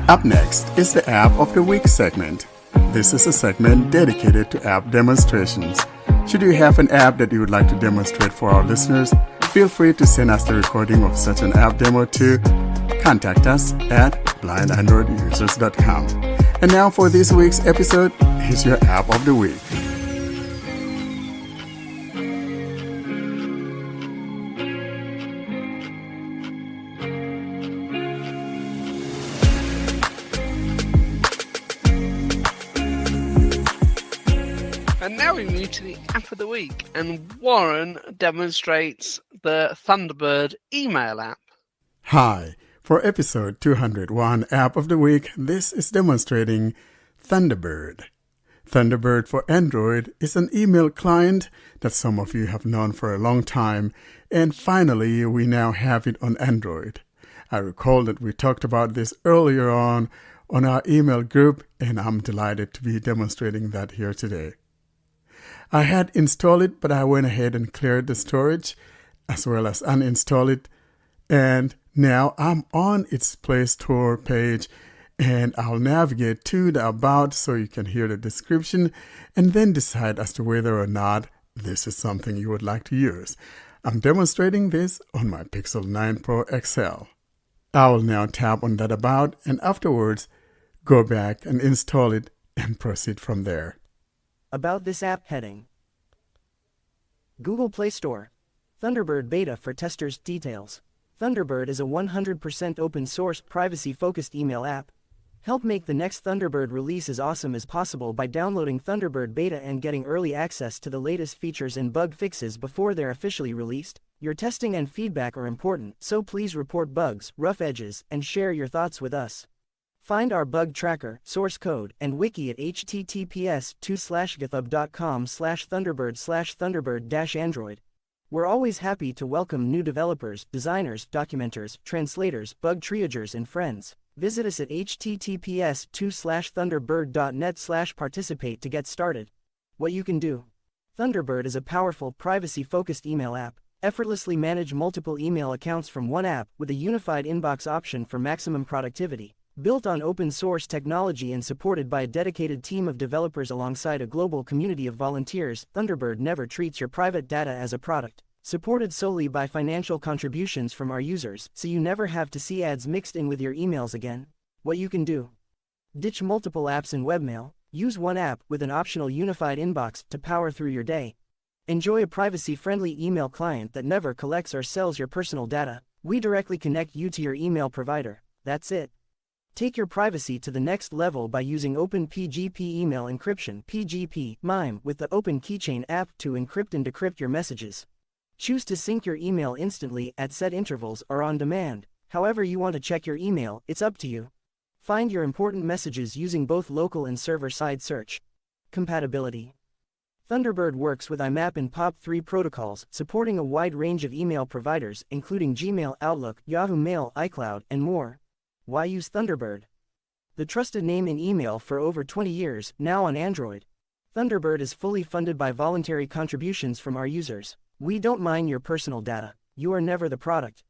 Up next is the App of the Week segment. This is a segment dedicated to app demonstrations. Should you have an app that you would like to demonstrate for our listeners, feel free to send us the recording of such an app demo to contact us at blindandroidusers.com. And now for this week's episode, here's your App of the Week. And now we move to the App of the Week, and Warren demonstrates the Thunderbird email app. Hi, for episode 201 App of the Week, this is demonstrating Thunderbird. Thunderbird for Android is an email client that some of you have known for a long time, and finally we now have it on Android. I recall that we talked about this earlier on our email group, and I'm delighted to be demonstrating that here today. I had installed it, but I went ahead and cleared the storage as well as uninstalled it. And now I'm on its Play Store page, and I'll navigate to the About so you can hear the description and then decide as to whether or not this is something you would like to use. I'm demonstrating this on my Pixel 9 Pro XL. I will now tap on that About and afterwards go back and install it and proceed from there. About this app heading. Google Play Store. Thunderbird Beta for Testers Details. Thunderbird is a 100% open-source, privacy-focused email app. Help make the next Thunderbird release as awesome as possible by downloading Thunderbird Beta and getting early access to the latest features and bug fixes before they're officially released. Your testing and feedback are important, so please report bugs, rough edges, and share your thoughts with us. Find our bug tracker, source code, and wiki at https://github.com/thunderbird/thunderbird-android. We're always happy to welcome new developers, designers, documenters, translators, bug triagers, and friends. Visit us at https://thunderbird.net/participate to get started. What you can do. Thunderbird is a powerful, privacy-focused email app. Effortlessly manage multiple email accounts from one app with a unified inbox option for maximum productivity. Built on open-source technology and supported by a dedicated team of developers alongside a global community of volunteers, Thunderbird never treats your private data as a product. Supported solely by financial contributions from our users, so you never have to see ads mixed in with your emails again. What you can do. Ditch multiple apps in webmail. Use one app with an optional unified inbox to power through your day. Enjoy a privacy-friendly email client that never collects or sells your personal data. We directly connect you to your email provider. That's it. Take your privacy to the next level by using OpenPGP email encryption (PGP) MIME with the Open Keychain app to encrypt and decrypt your messages. Choose to sync your email instantly at set intervals or on demand. However you want to check your email, it's up to you. Find your important messages using both local and server-side search. Compatibility. Thunderbird works with IMAP and POP3 protocols, supporting a wide range of email providers, including Gmail, Outlook, Yahoo Mail, iCloud, and more. Why use Thunderbird? The trusted name in email for over 20 years, now on Android. Thunderbird is fully funded by voluntary contributions from our users. We don't mine your personal data. You are never the product.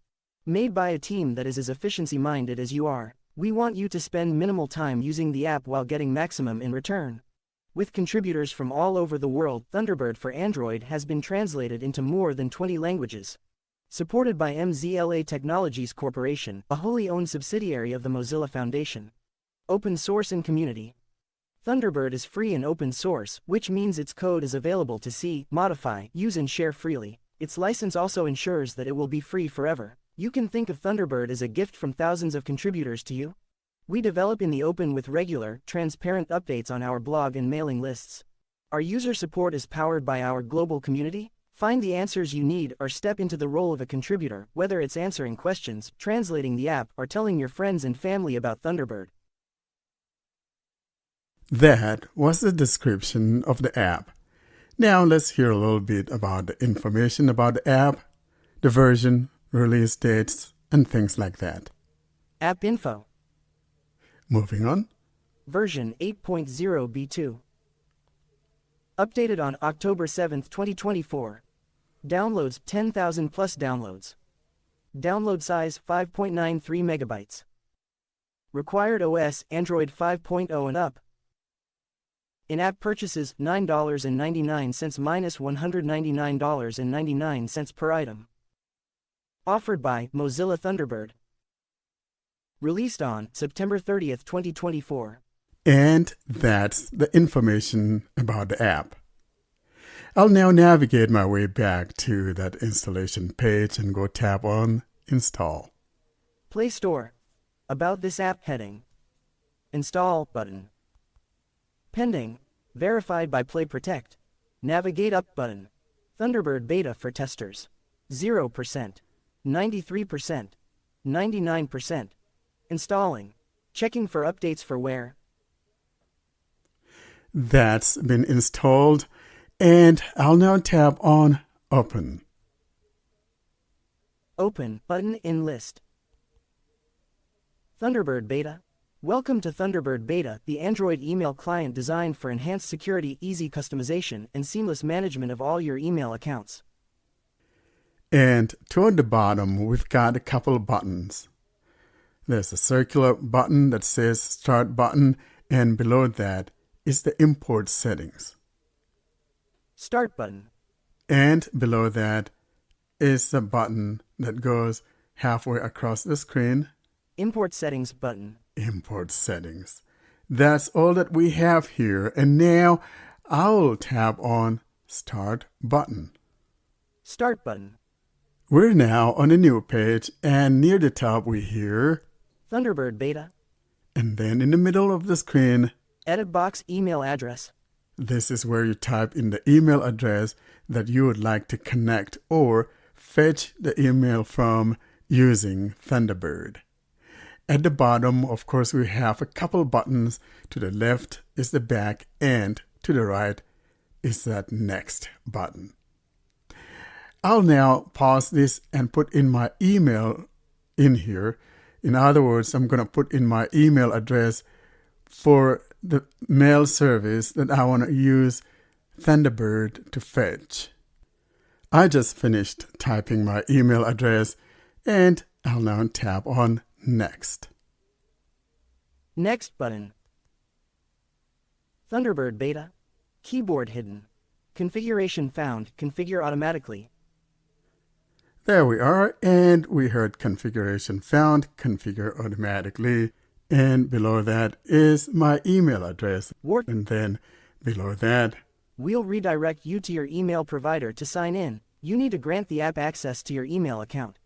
Made by a team that is as efficiency-minded as you are. We want you to spend minimal time using the app while getting maximum in return. With contributors from all over the world, Thunderbird for Android has been translated into more than 20 languages. Supported by MZLA Technologies Corporation, a wholly owned subsidiary of the Mozilla Foundation. Open source and community. Thunderbird is free and open source, which means its code is available to see, modify, use and share freely. Its license also ensures that it will be free forever. You can think of Thunderbird as a gift from thousands of contributors to you. We develop in the open with regular, transparent updates on our blog and mailing lists. Our user support is powered by our global community. Find the answers you need or step into the role of a contributor, whether it's answering questions, translating the app, or telling your friends and family about Thunderbird. That was the description of the app. Now let's hear a little bit about the information about the app, the version, release dates, and things like that. App info. Moving on. Version 8.0 B2. Updated on October 7, 2024. Downloads 10,000 plus downloads. Download size 5.93 megabytes. Required OS Android 5.0 and up. In-app purchases $9.99 minus $199.99 per item. Offered by Mozilla Thunderbird. Released on September 30th, 2024. And that's the information about the app. I'll now navigate my way back to that installation page and go tap on Install. Play Store. About this app heading. Install button. Pending. Verified by Play Protect. Navigate up button. Thunderbird beta for testers. 0%. 93%. 99%. Installing. Checking for updates for where. That's been installed, and I'll now tap on Open. Open button in list. Thunderbird Beta. Welcome to Thunderbird Beta, the Android email client designed for enhanced security, easy customization, and seamless management of all your email accounts. And toward the bottom, we've got a couple of buttons. There's a circular button that says Start button, and below that is the Import Settings. Start button. And below that is a button that goes halfway across the screen. Import Settings button. Import Settings. That's all that we have here. And now I'll tap on Start button. Start button. We're now on a new page, and near the top we hear Thunderbird Beta. And then in the middle of the screen, Edit box email address. this is where you type in the email address that you would like to connect or fetch the email from using Thunderbird. At the bottom, of course, we have a couple buttons. To the left is the back, and to the right is that next button. I'll now pause this and put in my email in here. In other words, I'm going to put in my email address for the mail service that I want to use Thunderbird to fetch. I just finished typing my email address, and I'll now tap on Next. Next button. Thunderbird Beta. Keyboard hidden. Configuration found. Configure automatically. There we are, and we heard configuration found, configure automatically. And below that is my email address. And then below that, we'll redirect you to your email provider to sign in. You need to grant the app access to your email account.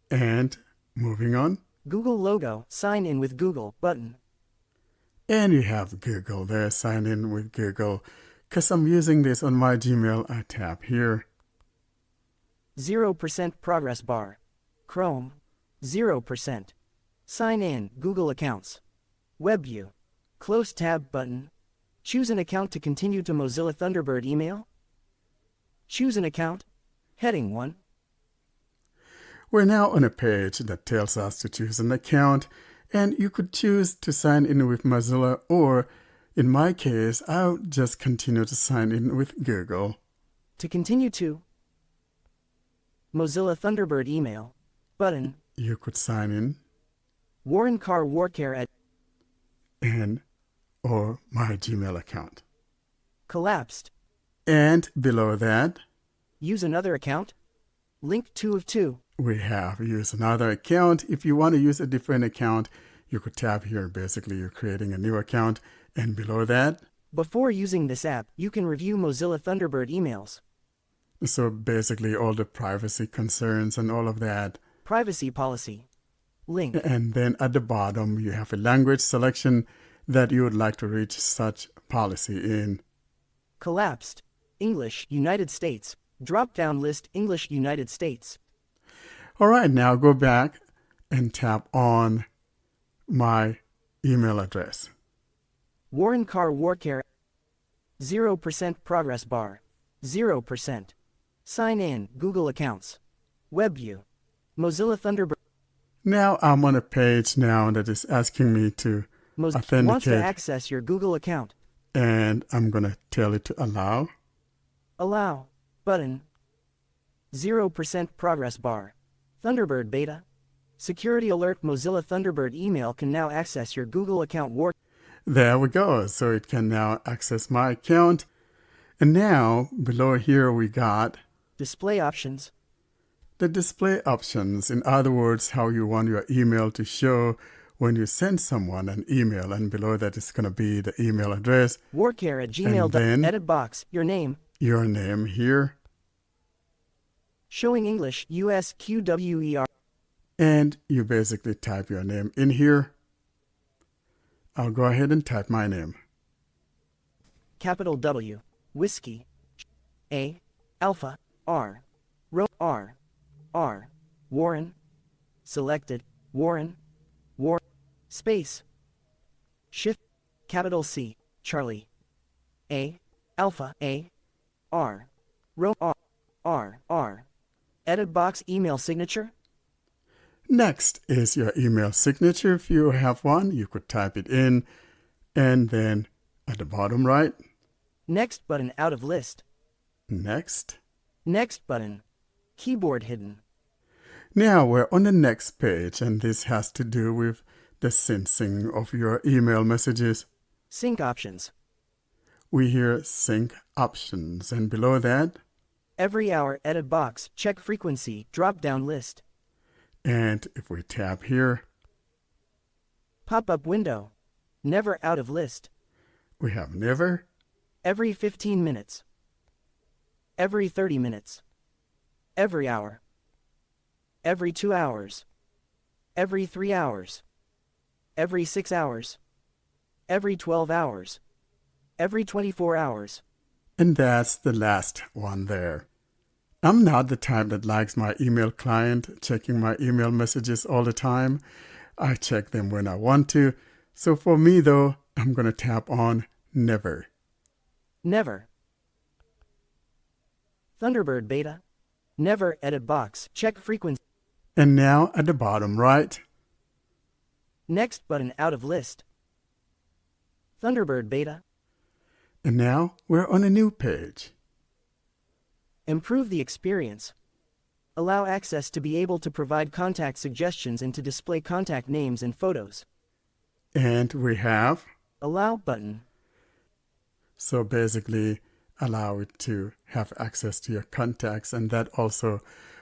And moving on. Google logo, sign in with Google button. And you have Google there, sign in with Google. Because I'm using this on my Gmail, I tap here. 0% progress bar. Chrome. 0%. Sign in, Google accounts. Web view. Close tab button. Choose an account to continue to Mozilla Thunderbird email. Choose an account. Heading 1. We're now on a page that tells us to choose an account, and you could choose to sign in with Mozilla, or in my case, I'll just continue to sign in with Google. To continue to Mozilla Thunderbird email button. You could sign in. Warren Carr Warcare at and or my Gmail account. Collapsed. And below that, use another account. Link 2 of 2. We have use another account. If you want to use a different account, you could tap here. Basically, you're creating a new account. And below that, before using this app, you can review Mozilla Thunderbird emails. So basically all the privacy concerns and all of that. Privacy policy. Link. And then at the bottom, you have a language selection that you would like to reach such policy in. Collapsed. English, United States. Drop-down list English, United States. All right, now go back and tap on my email address. Warren Carr Warcare. 0% progress bar. 0%. Sign in, Google accounts. Web view. Mozilla Thunderbird. Now I'm on a page now that is asking me to authenticate. Wants to access your Google account. And I'm going to tell it to allow. Allow. Button. 0% progress bar. Thunderbird Beta. Security alert: Mozilla Thunderbird email can now access your Google account. There we go. So it can now access my account. And now below here we got Display options. the display options. In other words, how you want your email to show when you send someone an email. And below that is going to be the email address. Warcare@gmail.com. And then edit box. Your name. Your name here. Showing English. USQWER. And you basically type your name in here. I'll go ahead and type my name. Capital W. Whiskey. A. Alpha. R. R. Warren. Selected. Warren. Space. Shift. Capital C. Charlie. A. Alpha. A. R. R. Edit box. Email signature. Next is your email signature. If you have one, you could type it in. And then at the bottom right, Next button out of list. next. Next button. Keyboard hidden. Now we're on the next page, and this has to do with the syncing of your email messages. Sync options. We hear sync options, and below that, Every hour edit box. Check frequency. Drop down list. and if we tap here, Pop-up window. Never out of list. we have never, Every 15 minutes. Every 30 minutes. Every hour. Every 2 hours. Every 3 hours. Every 6 hours. Every 12 hours. Every 24 hours. and that's the last one there. I'm not the type that likes my email client checking my email messages all the time. I check them when I want to. So for me though, I'm going to tap on never. Never. Thunderbird beta. Never edit box. Check frequency. And now at the bottom right, Next button out of list. Thunderbird beta. and now we're on a new page. Improve the experience. Allow access to be able to provide contact suggestions and to display contact names and photos. And we have, Allow button. so basically allow it to have access to your contacts, and that also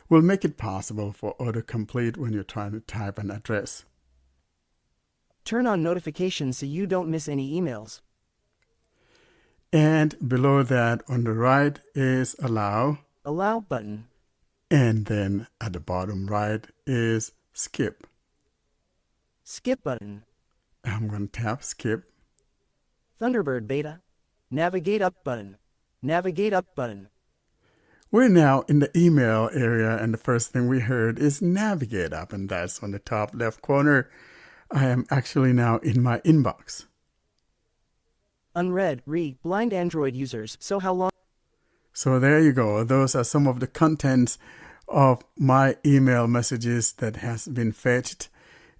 will make it possible for autocomplete when you're trying to type an address. Turn on notifications so you don't miss any emails. And below that on the right is allow, Allow button. and then at the bottom right is skip. Skip button. I'm going to tap skip. Thunderbird beta. Navigate up button. Navigate up button. We're now in the email area, and the first thing we heard is navigate up, and that's on the top left corner. I am actually now in my inbox. Unread. Blind Android users. So how long? So there you go. Those are some of the contents of my email messages that has been fetched.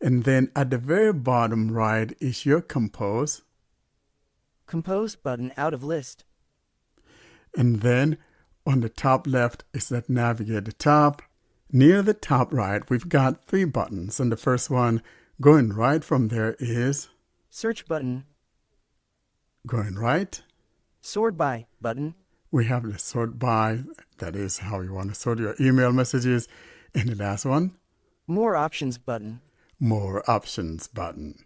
And then at the very bottom right is your compose. Compose button out of list. And then on the top left is that navigate the top. Near the top right, we've got 3 buttons. And the first one going right from there is Search button. going right. Sort by button. We have the sort by. That is how you want to sort your email messages. And the last one, More options button. more options button.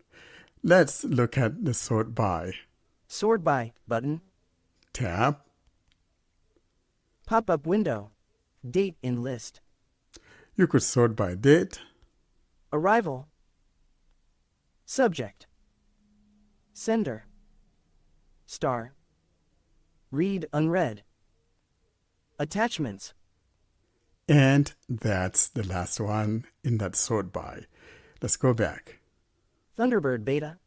Let's look at the sort by. Sort by button. Tap. Pop-up window. Date in list. You could sort by date. Arrival. Subject. Sender. Star. Read unread. Attachments. And that's the last one in that sort by. Let's go back. Thunderbird beta.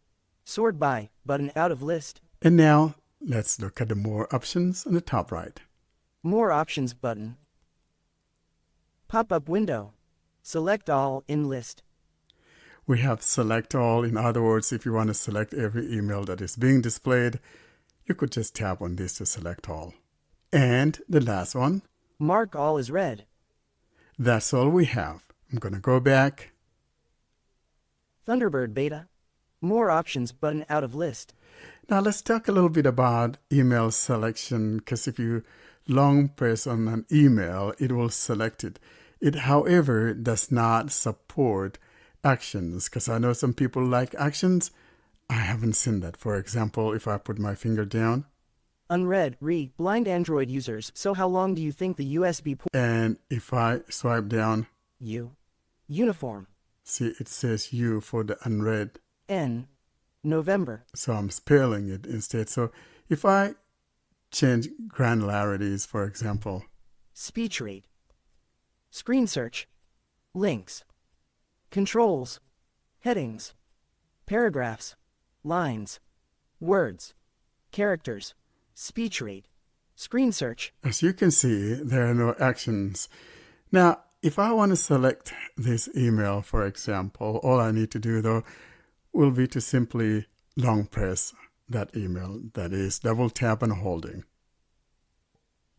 Sort by button out of list. And now let's look at the more options on the top right. More options button. Pop-up window. Select all in list. We have select all. In other words, if you want to select every email that is being displayed, you could just tap on this to select all. And the last one, Mark all as read. that's all we have. I'm going to go back. Thunderbird Beta. More options button out of list. Now let's talk a little bit about email selection, because if you long press on an email, it will select it. It, however, does not support actions, because I know some people like actions. I haven't seen that. For example, if I put my finger down. Unread, blind Android users. So how long do you think the USB port? And if I swipe down. U. Uniform. See, it says U for the unread. N. November. So I'm spelling it instead. So if I change granularities, for example. Speech rate. Screen search. Links. Controls. Headings. Paragraphs. Lines. Words. Characters. Speech rate. Screen search. As you can see, there are no actions. Now, if I want to select this email, for example, all I need to do, though, will be to simply long press that email. That is, double tap and holding.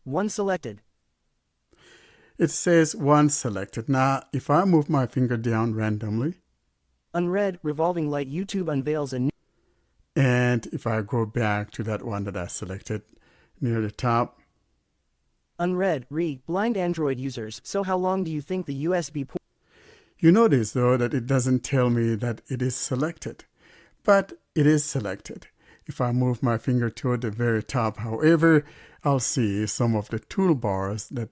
One selected. It says one selected. Now, if I move my finger down randomly. Unread, revolving light. YouTube unveils a new. And if I go back to that one that I selected near the top. Unread, blind Android users. So how long do you think the USB port? You notice, though, that it doesn't tell me that it is selected, but it is selected. If I move my finger toward the very top, however, I'll see some of the toolbars that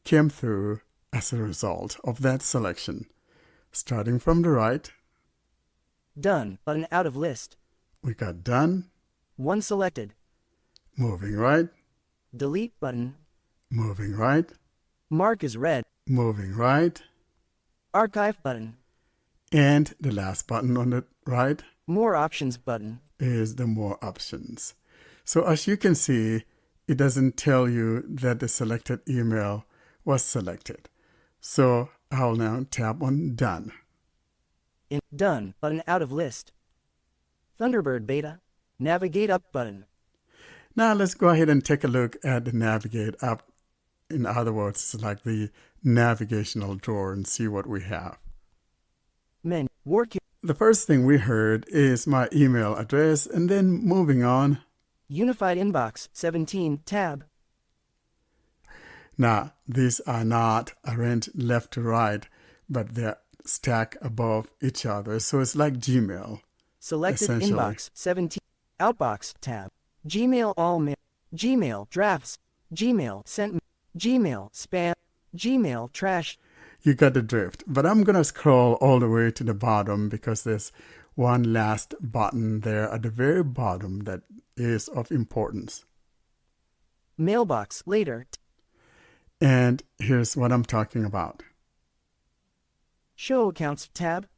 came through as a result of that selection. Starting from the right. Done, button out of list. We got done. One selected. Moving right. Delete button. Moving right. Mark is red. Moving right. Archive button. And the last button on the right. More options button. Is the more options. So as you can see, it doesn't tell you that the selected email was selected. So I'll now tap on Done. In Done button out of list. Thunderbird Beta. Navigate up button. Now let's go ahead and take a look at the Navigate Up. In other words, it's like the navigational drawer, and see what we have. Menu. Work. The first thing we heard is my email address, and then moving on. Unified Inbox 17 tab. Now, these are not arranged left to right, but they're stacked above each other. So it's like Gmail. Selected Inbox 17 Outbox tab. Gmail All Mail. Gmail Drafts. Gmail Sent. Gmail Spam. Gmail Trash. You got the drift. But I'm going to scroll all the way to the bottom because there's one last button there at the very bottom that is of importance. Mailbox later. And here's what I'm talking about. Show Accounts tab.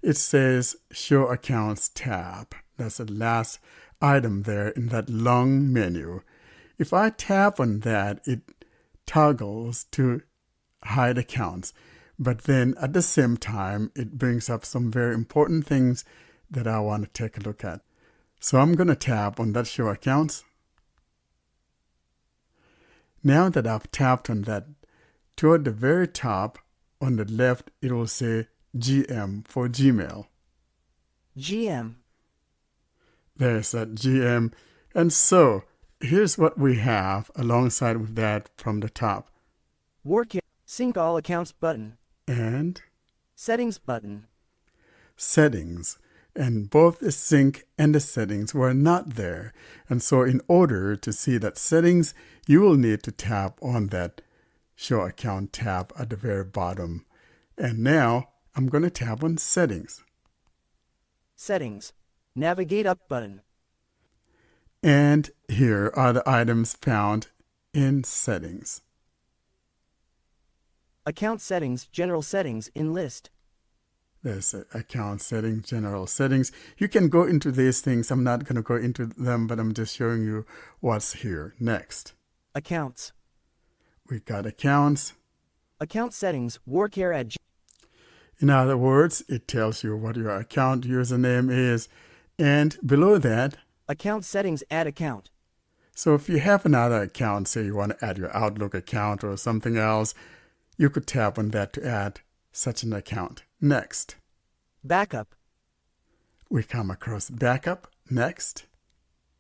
It says Show Accounts tab. That's the last item there in that long menu. If I tap on that, it toggles to hide accounts. But then at the same time, it brings up some very important things that I want to take a look at. So I'm going to tap on that Show Accounts. Now that I've tapped on that, toward the very top on the left, it will say GM for Gmail. GM. There's that GM. And so here's what we have alongside with that from the top. Work here. Sync all accounts button. And Settings button. Settings. And both the sync and the settings were not there. And so in order to see that settings, you will need to tap on that Show Account tab at the very bottom. And now I'm going to tap on Settings. Settings. Navigate up button. And here are the items found in Settings. Account settings, general settings in list. There's account settings, general settings. You can go into these things. I'm not going to go into them, but I'm just showing you what's here. Next. Accounts. We got accounts. Account settings, work here at In other words, it tells you what your account username is. And below that, account settings, add account. So if you have another account, say you want to add your Outlook account or something else, you could tap on that to add such an account. Next. Backup. We come across backup. Next.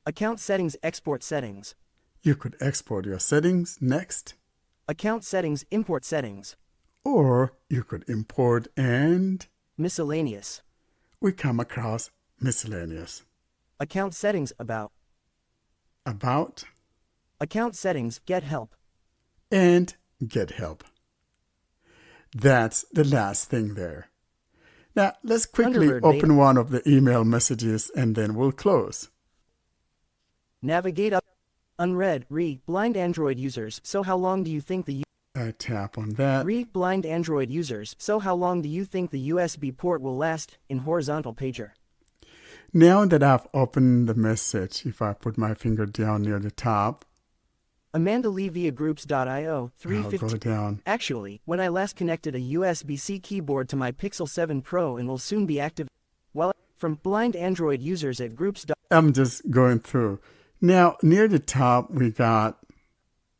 Account settings. Export settings. You could export your settings. Next. Account settings. Import settings. Or you could import and Miscellaneous. we come across miscellaneous. Account settings. About. About Account settings. Get help. and get help. That's the last thing there. Now, let's quickly Thunderbird open beta. one of the email messages and then we'll close. Navigate up. Unread. Read. Blind Android users. So how long do you think the Tap on that. Read. Blind Android users. So how long do you think the USB port will last? In horizontal pager. Now that I've opened the message, if I put my finger down near the top, Amanda Lee via groups.io I'll 350. go down. Actually, when I last connected a USB-C keyboard to my Pixel 7 Pro and will soon be active. Well, from blind Android users at groups. I'm just going through. Now, near the top, we got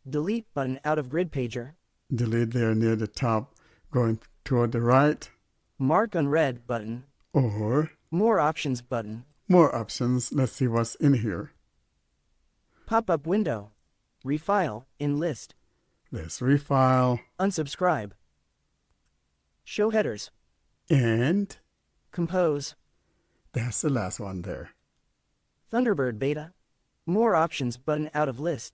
Delete button out of grid pager. delete there near the top, going toward the right, Mark unread button. or More options button. more options. Let's see what's in here. Pop-up window. Refile. In list. Let's refile Unsubscribe. Show headers. and Compose. that's the last one there. Thunderbird beta. More options button out of list.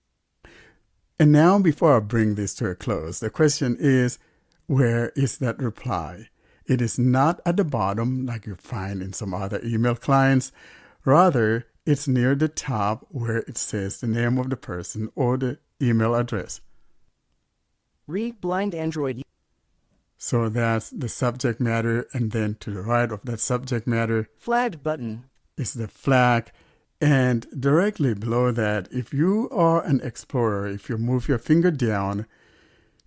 And now, before I bring this to a close, the question is, where is that reply? It is not at the bottom like you find in some other email clients. Rather, it's near the top where it says the name of the person or the email address. Read blind Android. So that's the subject matter, and then to the right of that subject matter Flagged button. is the flag. And directly below that, if you are an explorer, if you move your finger down,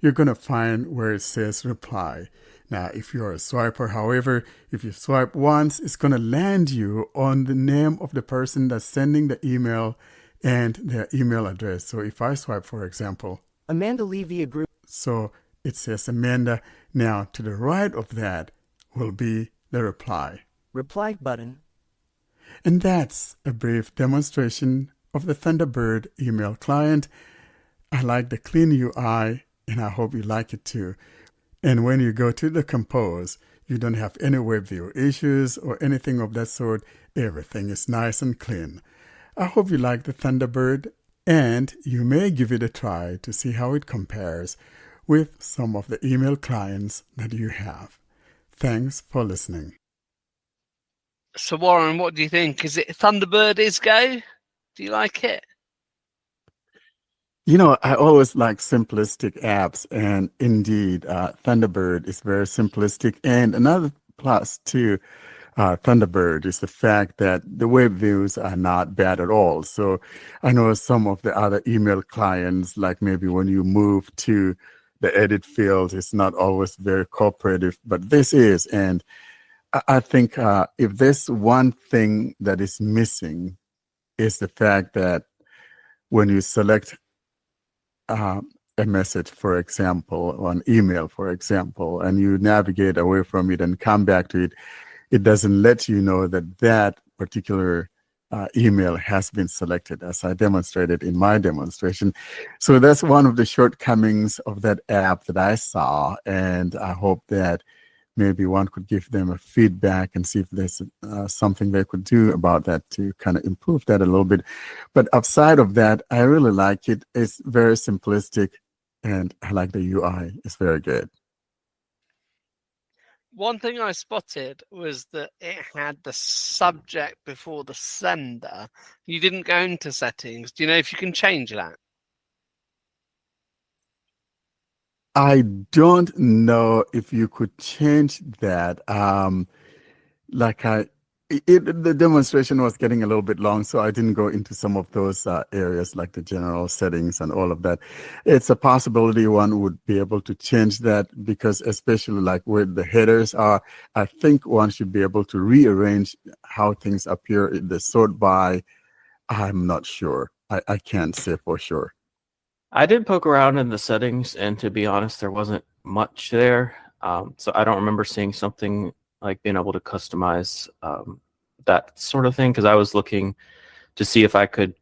you're going to find where it says reply. Now, if you're a swiper, however, if you swipe once, it's going to land you on the name of the person that's sending the email and their email address. So if I swipe, for example, Amanda Lee via group. so it says Amanda. Now, to the right of that will be the reply. Reply button. And that's a brief demonstration of the Thunderbird email client. I like the clean UI, and I hope you like it too. And when you go to the Compose, you don't have any web view issues or anything of that sort. Everything is nice and clean. I hope you like the Thunderbird, and you may give it a try to see how it compares with some of the email clients that you have. Thanks for listening. So, Warren, what do you think? Is it Thunderbird is go? Do you like it? You know, I always like simplistic apps, and indeed, Thunderbird is very simplistic. And another plus to Thunderbird is the fact that the web views are not bad at all. So I know some of the other email clients, like maybe when you move to the edit field, it's not always very cooperative, but this is. And I think if there's one thing that is missing is the fact that when you select a message, for example, or an email, for example, and you navigate away from it and come back to it, it doesn't let you know that that particular email has been selected, as I demonstrated in my demonstration. So that's one of the shortcomings of that app that I saw, and I hope that maybe one could give them a feedback and see if there's something they could do about that to kind of improve that a little bit. But outside of that, I really like it. It's very simplistic, and I like the UI. It's very good. One thing I spotted was that it had the subject before the sender. You didn't go into settings. Do you know if you can change that? I don't know if you could change that. The demonstration was getting a little bit long, so I didn't go into some of those areas like the general settings and all of that. It's a possibility one would be able to change that, because especially like where the headers are, I think one should be able to rearrange how things appear in the sort by. I'm not sure. I can't say for sure. I did poke around in the settings, and to be honest, there wasn't much there. So I don't remember seeing something like being able to customize that sort of thing, because I was looking to see if I could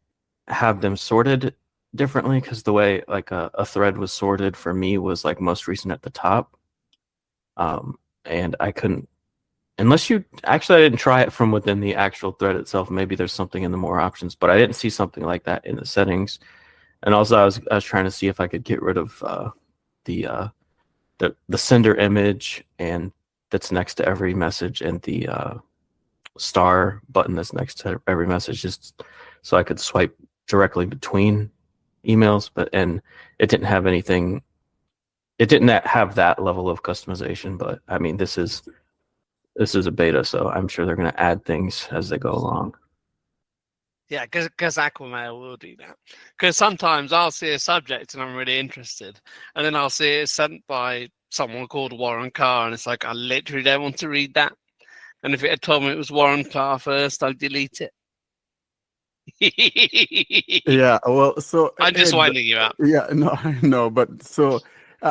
have them sorted differently, because the way like a thread was sorted for me was like most recent at the top, and I couldn't, unless you actually, I didn't try it from within the actual thread itself. Maybe there's something in the more options, but I didn't see something like that in the settings. And also I was trying to see if I could get rid of the sender image and that's next to every message, and the star button that's next to every message, just so I could swipe directly between emails. And it didn't have anything. It didn't have that level of customization. But I mean, this is a beta, so I'm sure they're going to add things as they go along. Yeah, because Aquamail will do that. Because sometimes I'll see a subject and I'm really interested, and then I'll see it sent by someone called Warren Carr, and it's like, I literally don't want to read that. And if it had told me it was Warren Carr first, I'd delete it. Yeah, well, so I'm just Ed, winding you up. yeah, no, I know, but so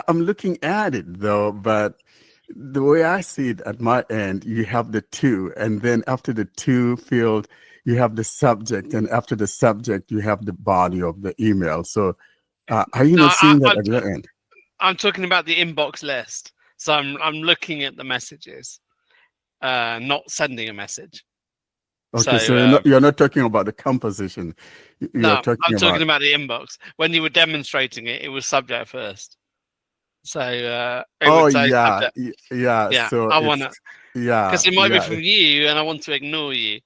I'm looking at it though, but the way I see it at my end, you have the two, and then after the two field, you have the subject, and after the subject, you have the body of the email. So are you No, not seeing that at your end? I'm talking about the inbox list. So I'm looking at the messages, not sending a message. Okay, so you're not talking about the composition. You're no, talking I'm talking about about the inbox. When you were demonstrating it, it was subject first. So it would say subject. yeah. Yeah, So I it's want to, because it might be from you, and I want to ignore you.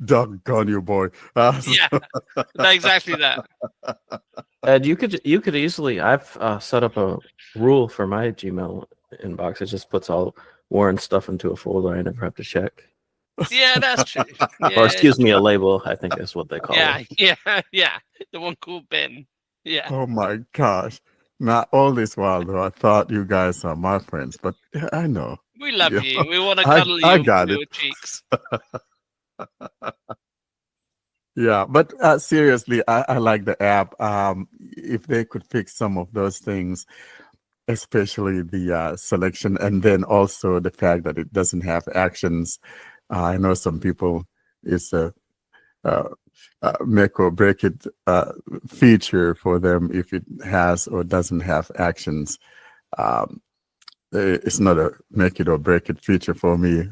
Doggone you, boy. Yeah, exactly that. Ed, you could easily. I've set up a rule for my Gmail inbox. It just puts all Warren stuff into a folder. I never have to check. Yeah, that's true. Yeah, Or excuse me, a label. I think that's what they call it. Yeah. The one called Ben. Yeah. Oh my gosh. Now, all this while, though, I thought you guys are my friends, but I know. We love Yeah. you. We want to I cuddle you got on it. your cheeks. Yeah, but seriously, I like the app. If they could fix some of those things, especially the selection, and then also the fact that it doesn't have actions. I know some people, it's a make or break it feature for them if it has or doesn't have actions. It's not a make it or break it feature for me.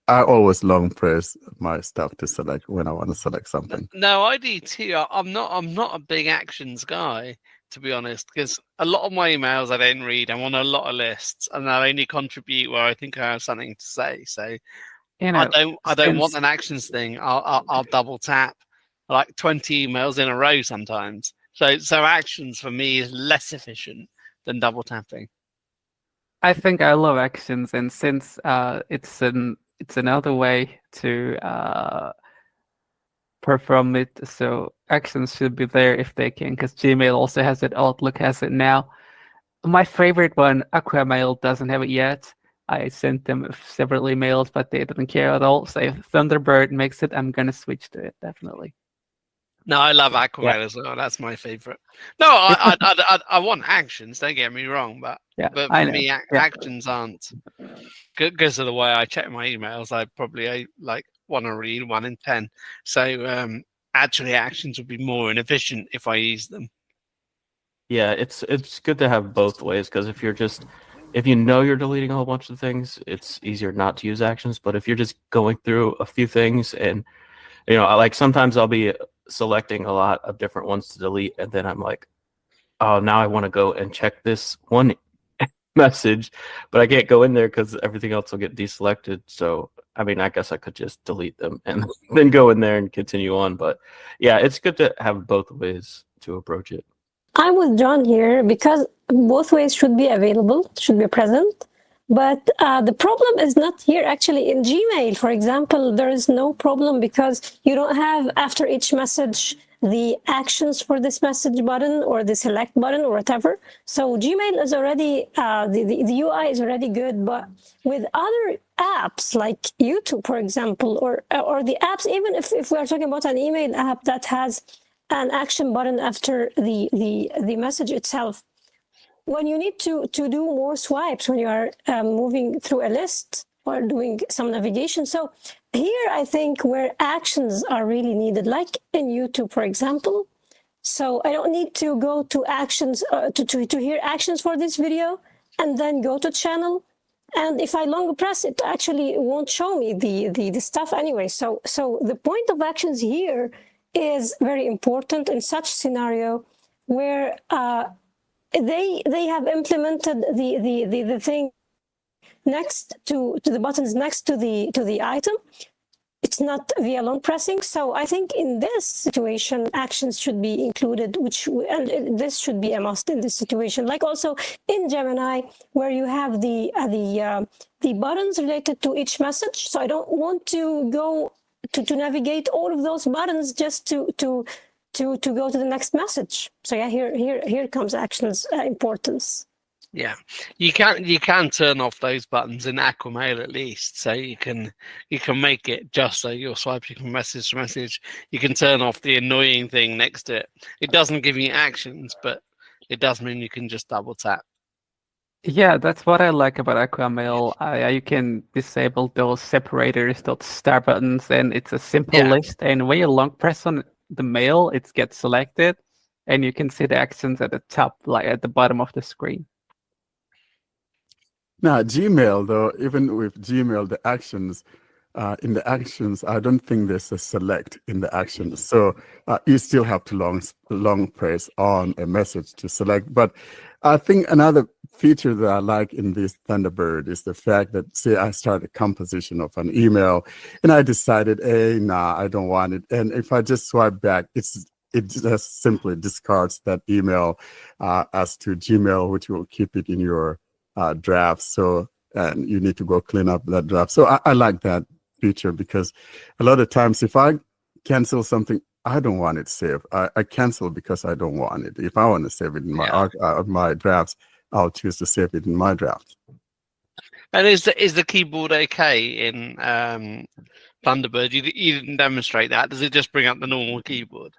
I always long press my stuff to select when I want to select something. No, I do too. I'm not a big actions guy, to be honest, because a lot of my emails I don't read. I'm on a lot of lists, and I only contribute where I think I have something to say. So I don't want an actions thing. I'll double tap like 20 emails in a row sometimes. So actions for me is less efficient than double tapping. I think I love actions, and since it's another way to perform it, so actions should be there if they can, because Gmail also has it, Outlook has it now. My favorite one, Aquamail, doesn't have it yet. I sent them several emails, but they didn't care at all. So if Thunderbird makes it, I'm gonna switch to it, definitely. No, I love Aquamail as well. That's my favorite. No, I want actions. Don't get me wrong, but for me, actions aren't, because of the way I check my emails. I probably like want to read 1 in 10. So actually, actions would be more inefficient if I use them. Yeah, it's good to have both ways, because if you know you're deleting a whole bunch of things, it's easier not to use actions. But if you're just going through a few things, and like sometimes I'll be selecting a lot of different ones to delete, and then I'm like, oh, now I want to go and check this one message, but I can't go in there because everything else will get deselected. So I mean, I guess I could just delete them and then go in there and continue on. But yeah, it's good to have both ways to approach it. I'm with John here because both ways should be available, should be present. But the problem is not here. Actually, in Gmail, for example, there is no problem because you don't have, after each message, the actions for this message button or the select button or whatever. So Gmail is already, the UI is already good. But with other apps like YouTube, for example, or the apps, even if we are talking about an email app that has an action button after the message itself, when you need to do more swipes when you are moving through a list or doing some navigation. So here I think where actions are really needed, like in YouTube, for example. So I don't need to go to actions, to hear actions for this video and then go to channel. And if I long press, it actually won't show me the stuff anyway. So the point of actions here is very important in such scenario where they have implemented the thing next to the buttons next to the item. It's not via long pressing. So I think in this situation, actions should be included, and this should be a must in this situation. Like also in Gemini, where you have the buttons related to each message. So I don't want to go to navigate all of those buttons just to go to the next message. So yeah, here comes actions importance. Yeah, you can turn off those buttons in Aquamail at least, so you can make it just so you're swiping from message to message. You can turn off the annoying thing next to it. It doesn't give you actions, but it does mean you can just double tap. Yeah, that's what I like about Aquamail. You can disable those separators, those star buttons, and it's a simple list. And when you long press on the mail, it gets selected, and you can see the actions at the top, like at the bottom of the screen. Now, Gmail, though, even with Gmail, the actions, in the actions, I don't think there's a select in the actions. So you still have to long press on a message to select. But I think another feature that I like in this Thunderbird is the fact that, say, I start a composition of an email and I decided, hey, nah, I don't want it. And if I just swipe back, it just simply discards that email as to Gmail, which will keep it in your draft. So, and you need to go clean up that draft. So I like that feature because a lot of times if I cancel something, I don't want it saved. I cancel because I don't want it. If I want to save it in my my drafts, I'll choose to save it in my draft. And is the keyboard okay in Thunderbird? You didn't demonstrate that. Does it just bring up the normal keyboard?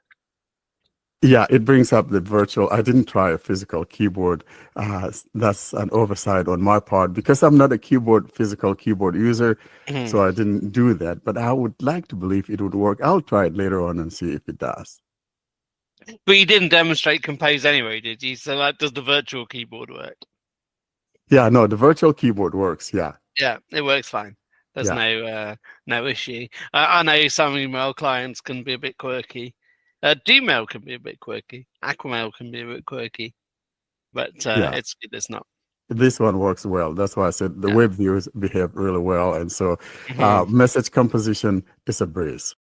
Yeah, it brings up the virtual. I didn't try a physical keyboard. That's an oversight on my part because I'm not a physical keyboard user, so I didn't do that. But I would like to believe it would work. I'll try it later on and see if it does. But you didn't demonstrate Compose anyway, did you? So does the virtual keyboard work? Yeah, no, the virtual keyboard works. Yeah. Yeah, it works fine. There's no issue. I know some email clients can be a bit quirky. Gmail can be a bit quirky. Aquamail can be a bit quirky, but it's not. This one works well. That's why I said the web views behave really well, and so message composition is a breeze.